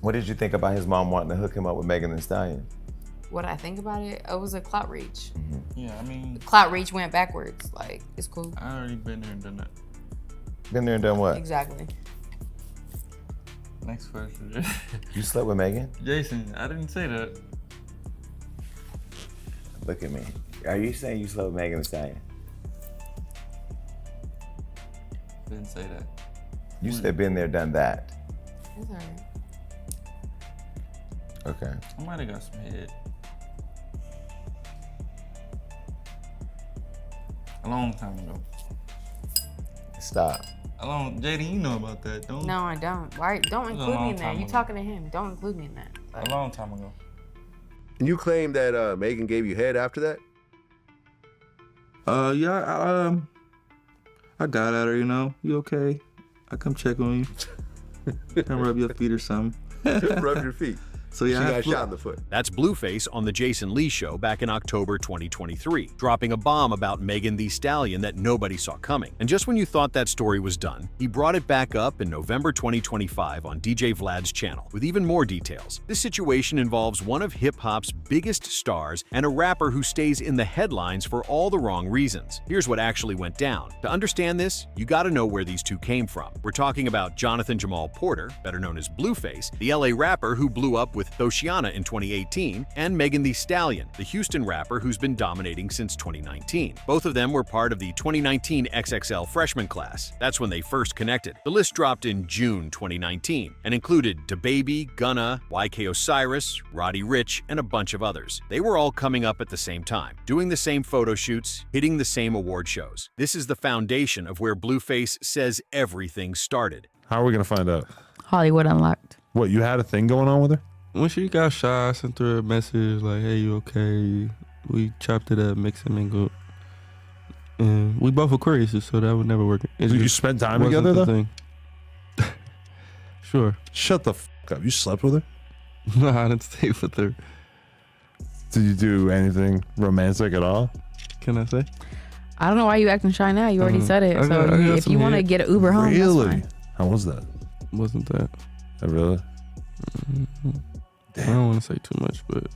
What did you think about his mom wanting to hook him up with Megan Thee Stallion? What I think about it, it was a clout reach. Yeah, I mean, Clout reach went backwards. Like, it's cool. I already been there and done that. Been there and done what? Exactly. Next question. You slept with Megan? Jason, I didn't say that. Look at me. Are you saying you slept with Megan Thee Stallion? Didn't say that. You said been there, done that. It's alright. Okay. I might have got some head. A long time ago. Stop. JD, you know about that, don't you? No, I don't. Why? Don't was a include me long in that. time You ago. talking to him? Don't include me in that. Like, A long time ago. And you claim that Megan gave you head after that? Yeah, I got at her, you know. You okay? I come check on you. Come rub your feet or something. Rub your feet. So She yeah, I got flew- shot in the foot. That's Blueface on The Jason Lee Show back in October 2023, dropping a bomb about Megan Thee Stallion that nobody saw coming. And just when you thought that story was done, he brought it back up in November 2025 on DJ Vlad's channel with even more details. This situation involves one of hip-hop's biggest stars and a rapper who stays in the headlines for all the wrong reasons. Here's what actually went down. To understand this, you gotta know where these two came from. We're talking about Jonathan Jamal Porter, better known as Blueface, the LA rapper who blew up with Thoshiana in 2018, and Megan Thee Stallion, the Houston rapper who's been dominating since 2019. Both of them were part of the 2019 XXL freshman class. That's when they first connected. The list dropped in June 2019 and included DaBaby, Gunna, YK Osiris, Roddy Ricch, and a bunch of others. They were all coming up at the same time, doing the same photo shoots, hitting the same award shows. This is the foundation of where Blueface says everything started. How are we gonna find out? Hollywood Unlocked. What, you had a thing going on with her? When she got shot, I sent her a message like, hey, you okay? We chopped it up, mixed and mingled. And we both Aquarius, so that would never work. It Did you just spend time wasn't together the though? thing. Sure. Shut the fuck up. You slept with her? No, I didn't stay with her. Did you do anything romantic at all? Can I say? I don't know why you acting shy now. You already said it. I So got if some you want to head. get an Uber home, Really? that's fine. How was that? Wasn't that? Really? I don't want to say too much, but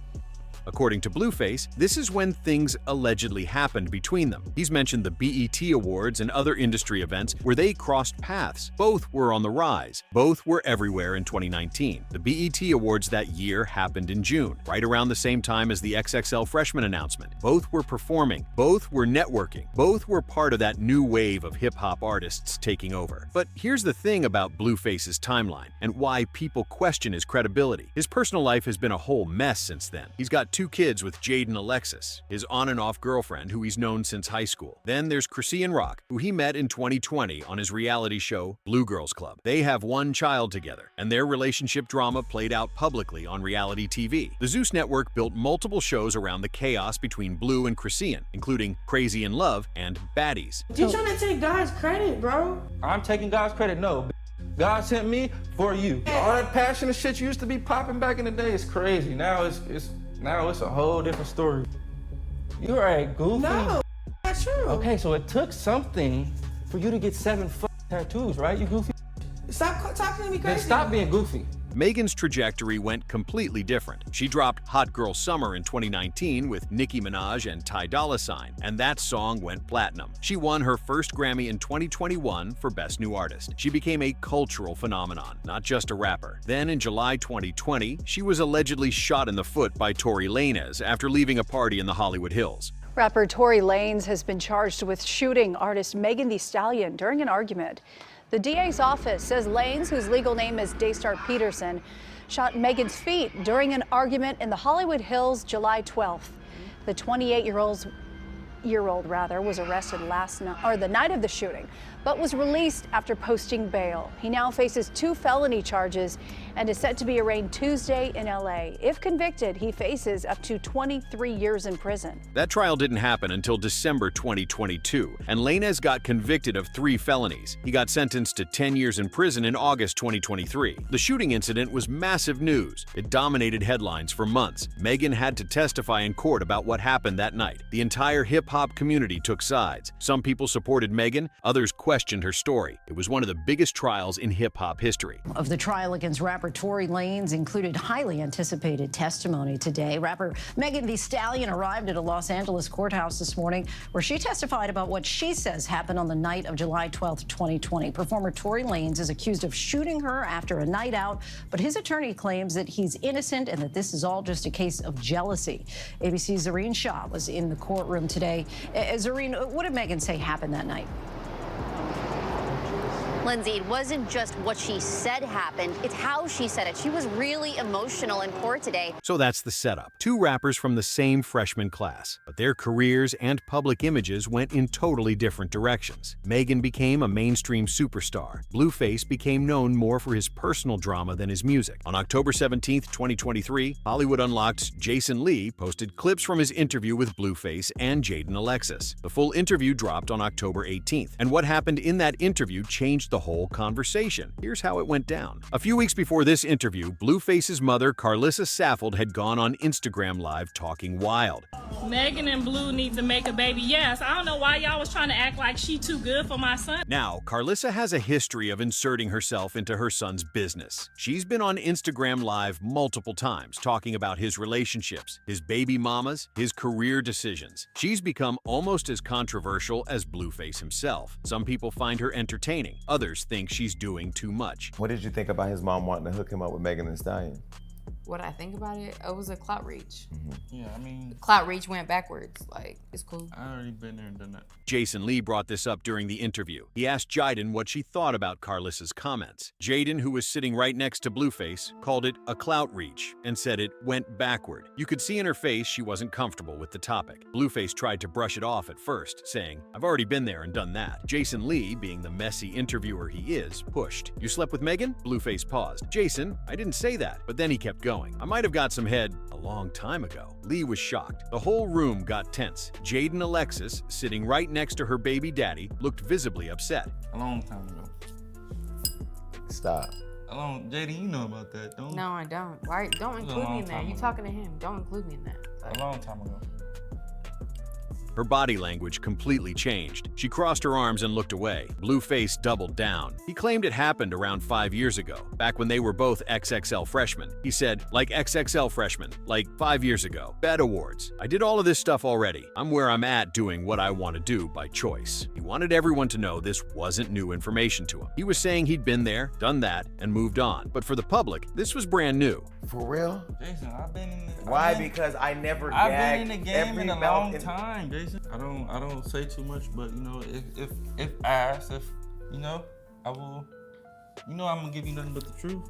According to Blueface, this is when things allegedly happened between them. He's mentioned the BET Awards and other industry events where they crossed paths. Both were on the rise. Both were everywhere in 2019. The BET Awards that year happened in June, right around the same time as the XXL freshman announcement. Both were performing. Both were networking. Both were part of that new wave of hip-hop artists taking over. But here's the thing about Blueface's timeline and why people question his credibility. His personal life has been a whole mess since then. He's got 2 kids with Jaden Alexis, his on and off girlfriend who he's known since high school. Then there's Chrissy and Rock, who he met in 2020 on his reality show Blue Girls Club. They have 1 child together, and their relationship drama played out publicly on reality TV. The Zeus Network built multiple shows around the chaos between Blue and Chrissy, including Crazy in Love and Baddies. You trying to take God's credit, bro? I'm taking God's credit. No, God sent me for you. All that passionate shit you used to be popping back in the day is crazy. Now it's a whole different story. You alright, goofy? No, not true. Okay, so it took something for you to get 7 tattoos, right? You goofy. Stop talking to me Then crazy. stop being goofy. Megan's trajectory went completely different. She dropped Hot Girl Summer in 2019 with Nicki Minaj and Ty Dolla $ign, and that song went platinum. She won her first Grammy in 2021 for Best New Artist. She became a cultural phenomenon, not just a rapper. Then in July 2020, she was allegedly shot in the foot by Tory Lanez after leaving a party in the Hollywood Hills. Rapper Tory Lanez has been charged with shooting artist Megan Thee Stallion during an argument. The DA's office says Lanez, whose legal name is Daystar Peterson, shot Megan's feet during an argument in the Hollywood Hills July 12th. The 28-year-old was arrested the night of the shooting, but was released after posting bail. He now faces 2 felony charges and is set to be arraigned Tuesday in LA. If convicted, he faces up to 23 years in prison. That trial didn't happen until December 2022, and Lanez got convicted of 3 felonies. He got sentenced to 10 years in prison in August 2023. The shooting incident was massive news. It dominated headlines for months. Megan had to testify in court about what happened that night. The entire hip-hop community took sides. Some people supported Megan, others questioned questioned her story. It was one of the biggest trials in hip-hop history. Of the trial against rapper Tory Lanez included highly anticipated testimony today. Rapper Megan Thee Stallion arrived at a Los Angeles courthouse this morning where she testified about what she says happened on the night of July 12th, 2020. Performer Tory Lanez is accused of shooting her after a night out, but his attorney claims that he's innocent and that this is all just a case of jealousy. ABC's Zareen Shah was in the courtroom today. Zareen, what did Megan say happened that night? Lindsay, it wasn't just what she said happened, it's how she said it. She was really emotional in court today. So that's the setup. Two rappers from the same freshman class, but their careers and public images went in totally different directions. Megan became a mainstream superstar. Blueface became known more for his personal drama than his music. On October 17, 2023, Hollywood Unlocked's Jason Lee posted clips from his interview with Blueface and Jaden Alexis. The full interview dropped on October 18th, and what happened in that interview changed the whole conversation. Here's how it went down. A few weeks before this interview, Blueface's mother, Carlissa Saffold, had gone on Instagram Live talking wild. Megan and Blue need to make a baby. Yes, I don't know why y'all was trying to act like she too good for my son. Now, Carlissa has a history of inserting herself into her son's business. She's been on Instagram Live multiple times talking about his relationships, his baby mamas, his career decisions. She's become almost as controversial as Blueface himself. Some people find her entertaining. Others think she's doing too much. What did you think about his mom wanting to hook him up with Megan Thee Stallion? What I think about it, it was a clout reach. Yeah, I mean, Clout reach went backwards. Like, it's cool. I already been there and done that. Jason Lee brought this up during the interview. He asked Jaden what she thought about Carlissa's comments. Jaden, who was sitting right next to Blueface, called it a clout reach and said it went backward. You could see in her face she wasn't comfortable with the topic. Blueface tried to brush it off at first, saying, "I've already been there and done that." Jason Lee, being the messy interviewer he is, pushed. "You slept with Megan?" Blueface paused. "Jason, I didn't say that." But then he kept going. "I might have got some head a long time ago." Lee was shocked. The whole room got tense. Jaden Alexis, sitting right next to her baby daddy, looked visibly upset. A long time ago. Stop. JD, you know about that, don't you? No, I don't. Why? Don't It was a include me long in that. time You ago. talking to him? Don't include me in that. Like, A long time ago. Her body language completely changed. She crossed her arms and looked away. Blueface doubled down. He claimed it happened around 5 years ago, back when they were both XXL freshmen. He said, like XXL freshmen, like 5 years ago. Bed Awards. "I did all of this stuff already. I'm where I'm at doing what I want to do by choice." He wanted everyone to know this wasn't new information to him. He was saying he'd been there, done that, and moved on. But for the public, this was brand new. For real? Jason, I've been in the... Why? Because I never I've gagged been in the game every in a mouth long time, Jason. I don't say too much, but you know, if asked, if you know, I will. You know, I'm gonna give you nothing but the truth.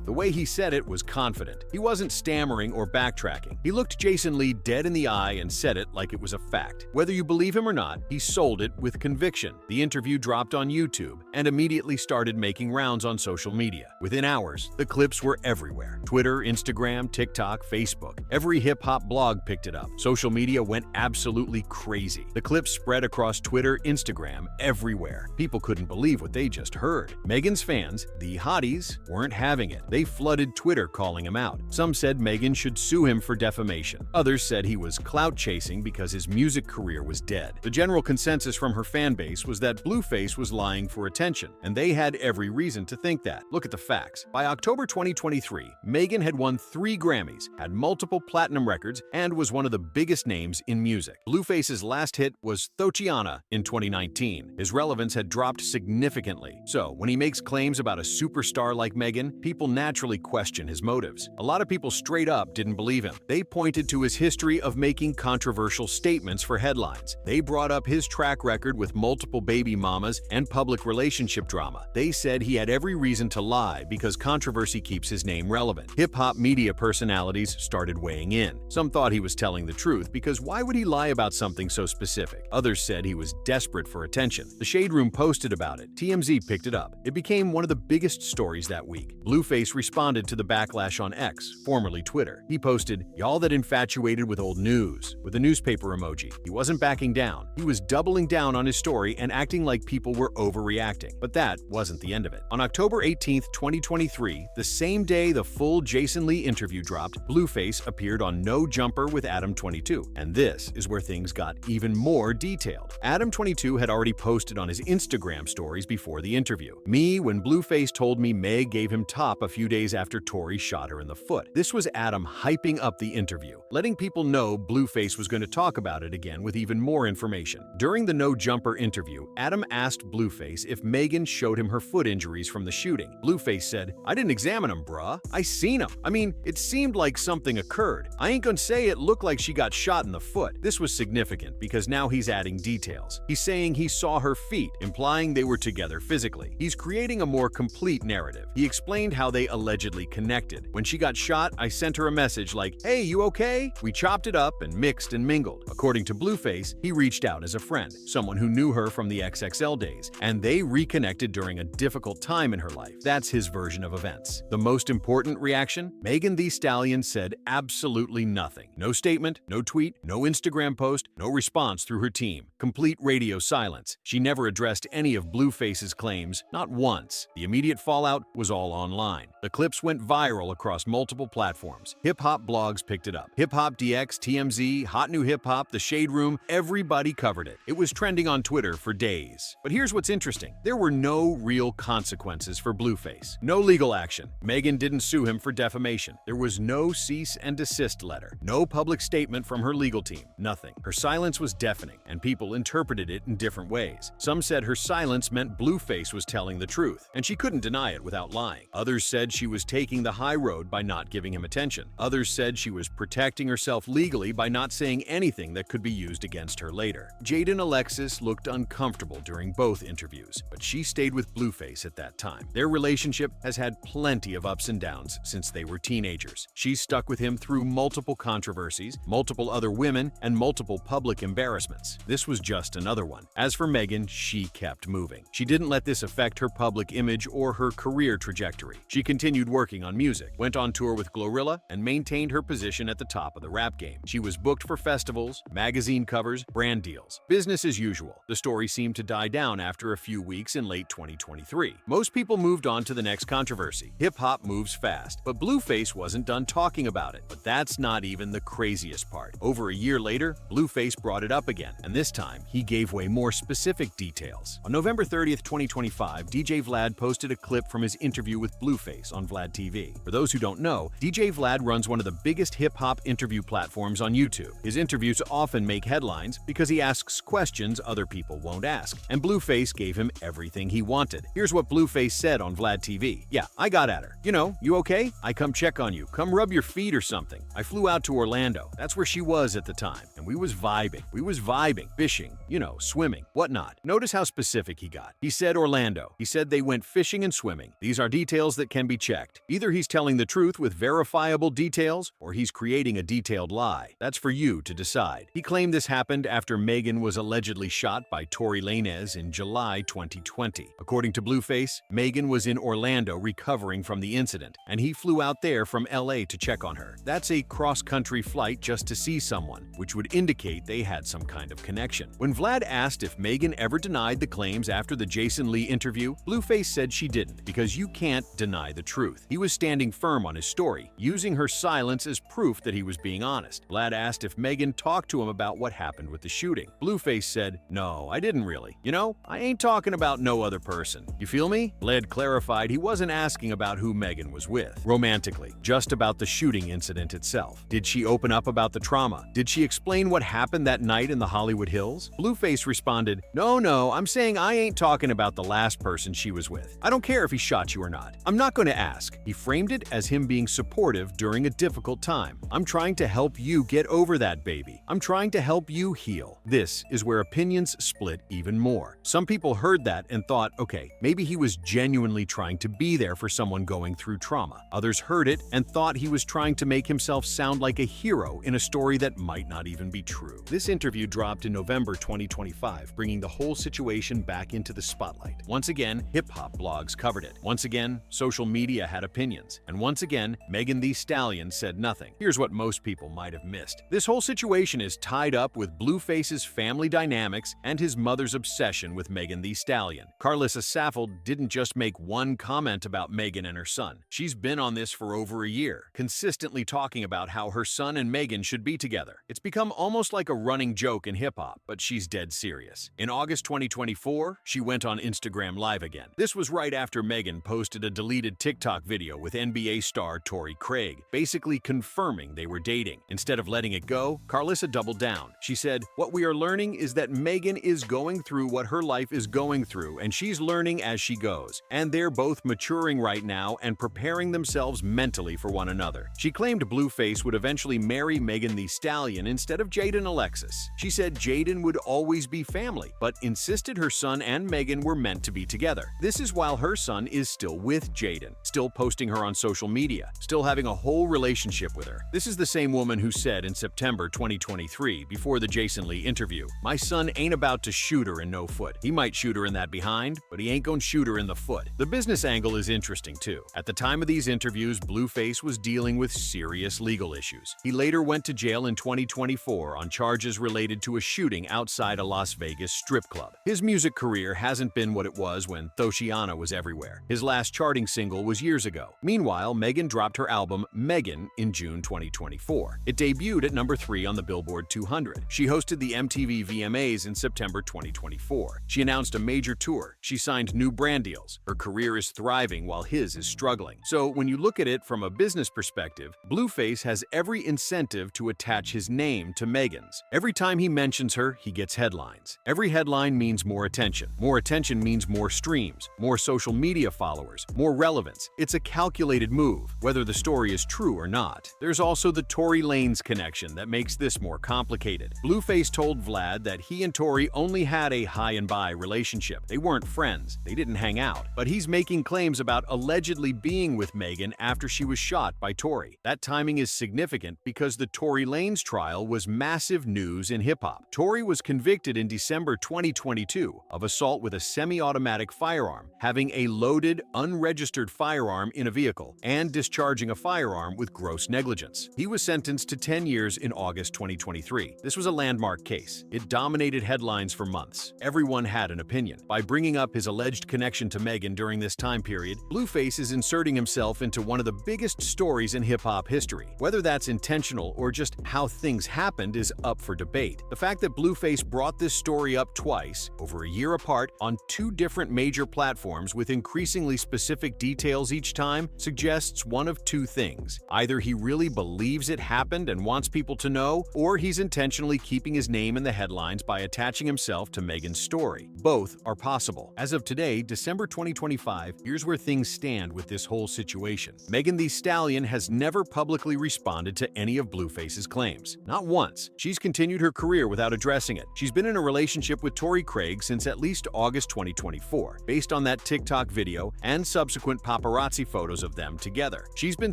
The way he said it was confident. He wasn't stammering or backtracking. He looked Jason Lee dead in the eye and said it like it was a fact. Whether you believe him or not, he sold it with conviction. The interview dropped on YouTube and immediately started making rounds on social media. Within hours, the clips were everywhere. Twitter, Instagram, TikTok, Facebook. Every hip-hop blog picked it up. Social media went absolutely crazy. The clips spread across Twitter, Instagram, everywhere. People couldn't believe what they just heard. Megan's fans, the hotties, weren't having it. They flooded Twitter calling him out. Some said Megan should sue him for defamation. Others said he was clout chasing because his music career was dead. The general consensus from her fan base was that Blueface was lying for attention, and they had every reason to think that. Look at the facts. By October 2023, Megan had won 3 Grammys, had multiple platinum records, and was one of the biggest names in music. Blueface's last hit was Thotiana in 2019. His relevance had dropped significantly. So, when he makes claims about a superstar like Megan, people naturally question his motives. A lot of people straight up didn't believe him. They pointed to his history of making controversial statements for headlines. They brought up his track record with multiple baby mamas and public relationship drama. They said he had every reason to lie because controversy keeps his name relevant. Hip-hop media personalities started weighing in. Some thought he was telling the truth because why would he lie about something so specific? Others said he was desperate for attention. The Shade Room posted about it. TMZ picked it up. It became one of the biggest stories that week. Blueface Blueface responded to the backlash on X, formerly Twitter. He posted, "Y'all that infatuated with old news," with a newspaper emoji. He wasn't backing down. He was doubling down on his story and acting like people were overreacting. But that wasn't the end of it. On October 18th, 2023, the same day the full Jason Lee interview dropped, Blueface appeared on No Jumper with Adam22. And this is where things got even more detailed. Adam22 had already posted on his Instagram stories before the interview. "Me, when Blueface told me Meg gave him top a few days after Tory shot her in the foot." This was Adam hyping up the interview, letting people know Blueface was going to talk about it again with even more information. During the No Jumper interview, Adam asked Blueface if Megan showed him her foot injuries from the shooting. Blueface said, "I didn't examine them, bruh. I seen them. I mean, it seemed like something occurred. I ain't gonna say it looked like she got shot in the foot." This was significant because now he's adding details. He's saying he saw her feet, implying they were together physically. He's creating a more complete narrative. He explained how they allegedly connected. "When she got shot, I sent her a message like, 'Hey, you okay?' We chopped it up and mixed and mingled." According to Blueface, he reached out as a friend, someone who knew her from the XXL days, and they reconnected during a difficult time in her life. That's his version of events. The most important reaction? Megan Thee Stallion said absolutely nothing. No statement, no tweet, no Instagram post, no response through her team. Complete radio silence. She never addressed any of Blueface's claims, not once. The immediate fallout was all online. The clips went viral across multiple platforms. Hip-hop blogs picked it up. Hip Hop DX, TMZ, Hot New Hip Hop, The Shade Room, everybody covered it. It was trending on Twitter for days. But here's what's interesting. There were no real consequences for Blueface. No legal action. Megan didn't sue him for defamation. There was no cease and desist letter. No public statement from her legal team. Nothing. Her silence was deafening, and people interpreted it in different ways. Some said her silence meant Blueface was telling the truth, and she couldn't deny it without lying. Others said she was taking the high road by not giving him attention. Others said she was protecting herself legally by not saying anything that could be used against her later. Jaden Alexis looked uncomfortable during both interviews, but she stayed with Blueface at that time. Their relationship has had plenty of ups and downs since they were teenagers. She's stuck with him through multiple controversies, multiple other women, and multiple public embarrassments. This was just another one. As for Megan, she kept moving. She didn't let this affect her public image or her career trajectory. She continued working on music, went on tour with Glorilla, and maintained her position at the top of the rap game. She was booked for festivals, magazine covers, brand deals. Business as usual. The story seemed to die down after a few weeks in late 2023. Most people moved on to the next controversy. Hip-hop moves fast, but Blueface wasn't done talking about it. But that's not even the craziest part. Over a year later, Blueface brought it up again, and this time, he gave way more specific details. On November 30th, 2025, DJ Vlad posted a clip from his interview with Blueface on Vlad TV. For those who don't know, DJ Vlad runs one of the biggest hip-hop interview platforms on YouTube. His interviews often make headlines because he asks questions other people won't ask, and Blueface gave him everything he wanted. Here's what Blueface said on Vlad TV. "Yeah, I got at her. You know, you okay? I come check on you. Come rub your feet or something. I flew out to Orlando. That's where she was at the time. And we was vibing. Fishing, you know, swimming, whatnot." Notice how specific he got. He said Orlando. He said they went fishing and swimming. These are details that can be checked. Either he's telling the truth with verifiable details, or he's creating a detailed lie. That's for you to decide. He claimed this happened after Megan was allegedly shot by Tory Lanez in July 2020. According to Blueface, Megan was in Orlando recovering from the incident, and he flew out there from LA to check on her. That's a cross-country flight just to see someone, which would indicate they had some kind of connection. When Vlad asked if Megan ever denied the claims after the Jason Lee interview, Blueface said she didn't, because you can't deny the truth. He was standing firm on his story, using her silence as proof that he was being honest. Vlad asked if Megan talked to him about what happened with the shooting. Blueface said, "No, I didn't really. You know, I ain't talking about no other person. You feel me?" Vlad clarified he wasn't asking about who Megan was with, romantically, just about the shooting incident itself. Did she open up about the trauma? Did she explain what happened that night in the Hollywood Hills? Blueface responded, No, I'm saying I ain't talking about the last person she was with. I don't care if he shot you or not. I'm not going to ask." He framed it as him being supportive during a difficult time. "I'm trying to help you get over that, baby. I'm trying to help you heal." This is where opinions split even more. Some people heard that and thought, okay, maybe he was genuinely trying to be there for someone going through trauma. Others heard it and thought he was trying to make himself sound like a hero in a story that might not even be true. This interview dropped in November 2025, bringing the whole situation back into the spotlight. Once again, hip-hop blogs covered it. Once again, social social media had opinions. And once again, Megan Thee Stallion said nothing. Here's what most people might have missed. This whole situation is tied up with Blueface's family dynamics and his mother's obsession with Megan Thee Stallion. Karlissa Saffold didn't just make one comment about Megan and her son. She's been on this for over a year, consistently talking about how her son and Megan should be together. It's become almost like a running joke in hip-hop, but she's dead serious. In August 2024, she went on Instagram Live again. This was right after Megan posted a deleted TikTok video with NBA star Torrey Craig, basically confirming they were dating. Instead of letting it go, Karlissa doubled down. She said, "What we are learning is that Megan is going through what her life is going through, and she's learning as she goes. And they're both maturing right now and preparing themselves mentally for one another." She claimed Blueface would eventually marry Megan Thee Stallion instead of Jaden Alexis. She said Jaden would always be family, but insisted her son and Megan were meant to be together. This is while her son is still with Jaden, still posting her on social media, still having a whole relationship with her. This is the same woman who said in September 2023, before the Jason Lee interview, "My son ain't about to shoot her in no foot. He might shoot her in that behind, but he ain't gonna shoot her in the foot." The business angle is interesting too. At the time of these interviews, Blueface was dealing with serious legal issues. He later went to jail in 2024 on charges related to a shooting outside a Las Vegas strip club. His music career hasn't been what it was when Thoshiana was everywhere. His last charting single was years ago. Meanwhile, Megan dropped her album Megan in June 2024. It debuted at number 3 on the Billboard 200. She hosted the MTV VMAs in September 2024. She announced a major tour. She signed new brand deals. Her career is thriving while his is struggling. So when you look at it from a business perspective, Blueface has every incentive to attach his name to Megan's. Every time he mentions her, he gets headlines. Every headline means more attention. More attention means more streams, more social media followers, more relevance. It's a calculated move, whether the story is true or not. There's also the Tory Lanez connection that makes this more complicated. Blueface told Vlad that he and Tory only had a high and by relationship. They weren't friends. They didn't hang out. But he's making claims about allegedly being with Megan after she was shot by Tory. That timing is significant because the Tory Lanez trial was massive news in hip-hop. Tory was convicted in December 2022 of assault with a semi-automatic firearm, having a loaded, unregistered firearm in a vehicle, and discharging a firearm with gross negligence. He was sentenced to 10 years in August 2023. This was a landmark case. It dominated headlines for months. Everyone had an opinion. By bringing up his alleged connection to Megan during this time period, Blueface is inserting himself into one of the biggest stories in hip-hop history. Whether that's intentional or just how things happened is up for debate. The fact that Blueface brought this story up twice, over a year apart, on 2 different major platforms with increasingly specific details each time, suggests one of 2 things. Either he really believes it happened and wants people to know, or he's intentionally keeping his name in the headlines by attaching himself to Megan's story. Both are possible. As of today, December 2025, here's where things stand with this whole situation. Megan Thee Stallion has never publicly responded to any of Blueface's claims. Not once. She's continued her career without addressing it. She's been in a relationship with Torrey Craig since at least August 2024, based on that TikTok video and subsequent paparazzi photos of them together. She's been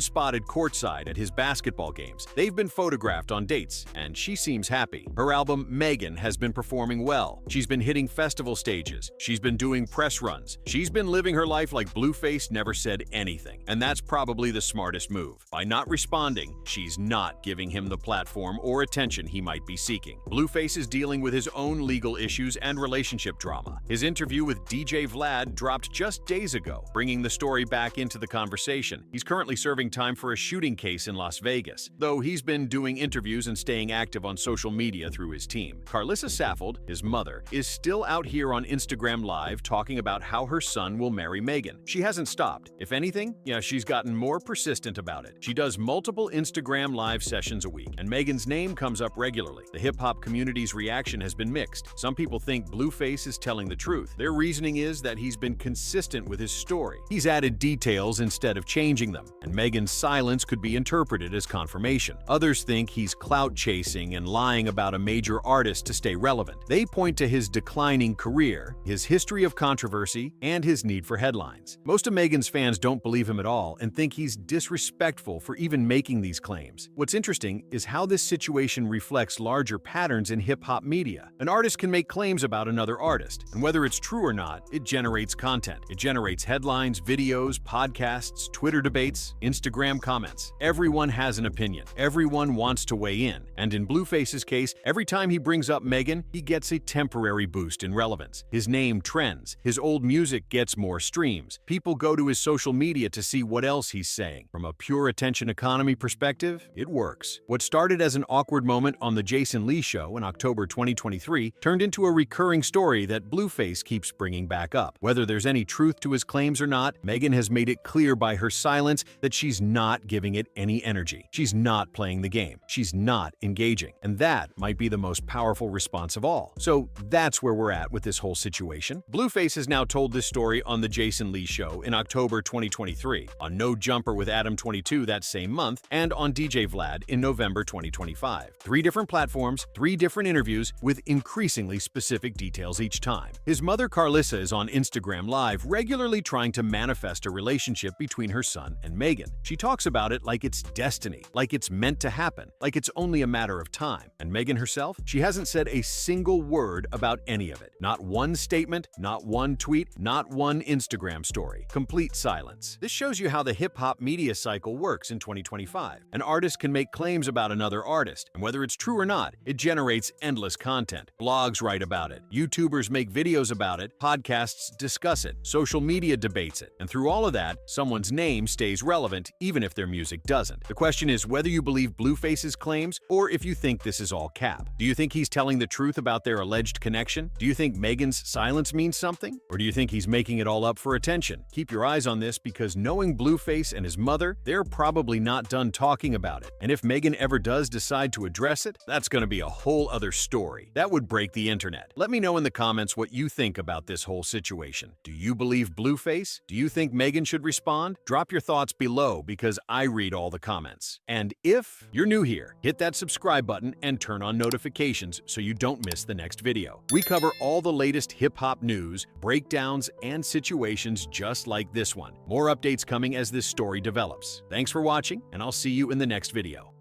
spotted courtside at his basketball games. They've been photographed on dates, and she seems happy. Her album Megan has been performing well. She's been hitting festival stages. She's been doing press runs. She's been living her life like Blueface never said anything. And that's probably the smartest move. By not responding, she's not giving him the platform or attention he might be seeking. Blueface is dealing with his own legal issues and relationship drama. His interview with DJ Vlad dropped just days ago, bringing the story back into the conversation. He's currently serving time for a shooting case in Las Vegas, though he's been doing interviews and staying active on social media through his team. Karlissa Saffold, his mother, is still out here on Instagram Live talking about how her son will marry Megan. She hasn't stopped. If anything, she's gotten more persistent about it. She does multiple Instagram Live sessions a week, and Megan's name comes up regularly. The hip-hop community's reaction has been mixed. Some people think Blueface is telling the truth. Their reasoning is that he's been consistent with his story. He's added details instead of changing them, and Megan's silence could be interpreted as confirmation. Others think he's clout chasing and lying about a major artist to stay relevant. They point to his declining career, his history of controversy, and his need for headlines. Most of Megan's fans don't believe him at all and think he's disrespectful for even making these claims. What's interesting is how this situation reflects larger patterns in hip-hop media. An artist can make claims about another artist, and whether it's true or not, it generates content. It generates headlines, videos, videos, podcasts, Twitter debates, Instagram comments. Everyone has an opinion. Everyone wants to weigh in. And in Blueface's case, every time he brings up Megan, he gets a temporary boost in relevance. His name trends. His old music gets more streams. People go to his social media to see what else he's saying. From a pure attention economy perspective, it works. What started as an awkward moment on The Jason Lee Show in October 2023 turned into a recurring story that Blueface keeps bringing back up. Whether there's any truth to his claims or not, Megan has made it clear by her silence that she's not giving it any energy. She's not playing the game. She's not engaging. And that might be the most powerful response of all. So that's where we're at with this whole situation. Blueface has now told this story on The Jason Lee Show in October 2023, on No Jumper with Adam 22 that same month, and on DJ Vlad in November 2025. 3 different platforms, 3 different interviews with increasingly specific details each time. His mother Carlissa is on Instagram Live regularly trying to manifest a relationship between her son and Megan. She talks about it like it's destiny, like it's meant to happen, like it's only a matter of time. And Megan herself, she hasn't said a single word about any of it. Not one statement, not one tweet, not one Instagram story. Complete silence. This shows you how the hip-hop media cycle works in 2025. An artist can make claims about another artist, and whether it's true or not, it generates endless content. Blogs write about it, YouTubers make videos about it, podcasts discuss it, social media debates it, and through all of that, someone's name stays relevant even if their music doesn't. The question is whether you believe Blueface's claims or if you think this is all cap. Do you think he's telling the truth about their alleged connection? Do you think Megan's silence means something? Or do you think he's making it all up for attention? Keep your eyes on this because knowing Blueface and his mother, they're probably not done talking about it. And if Megan ever does decide to address it, that's going to be a whole other story. That would break the internet. Let me know in the comments what you think about this whole situation. Do you believe Blueface? Do you think Megan should respond? Drop your thoughts below because I read all the comments. And if you're new here, hit that subscribe button and turn on notifications so you don't miss the next video. We cover all the latest hip-hop news, breakdowns, and situations just like this one. More updates coming as this story develops. Thanks for watching, and I'll see you in the next video.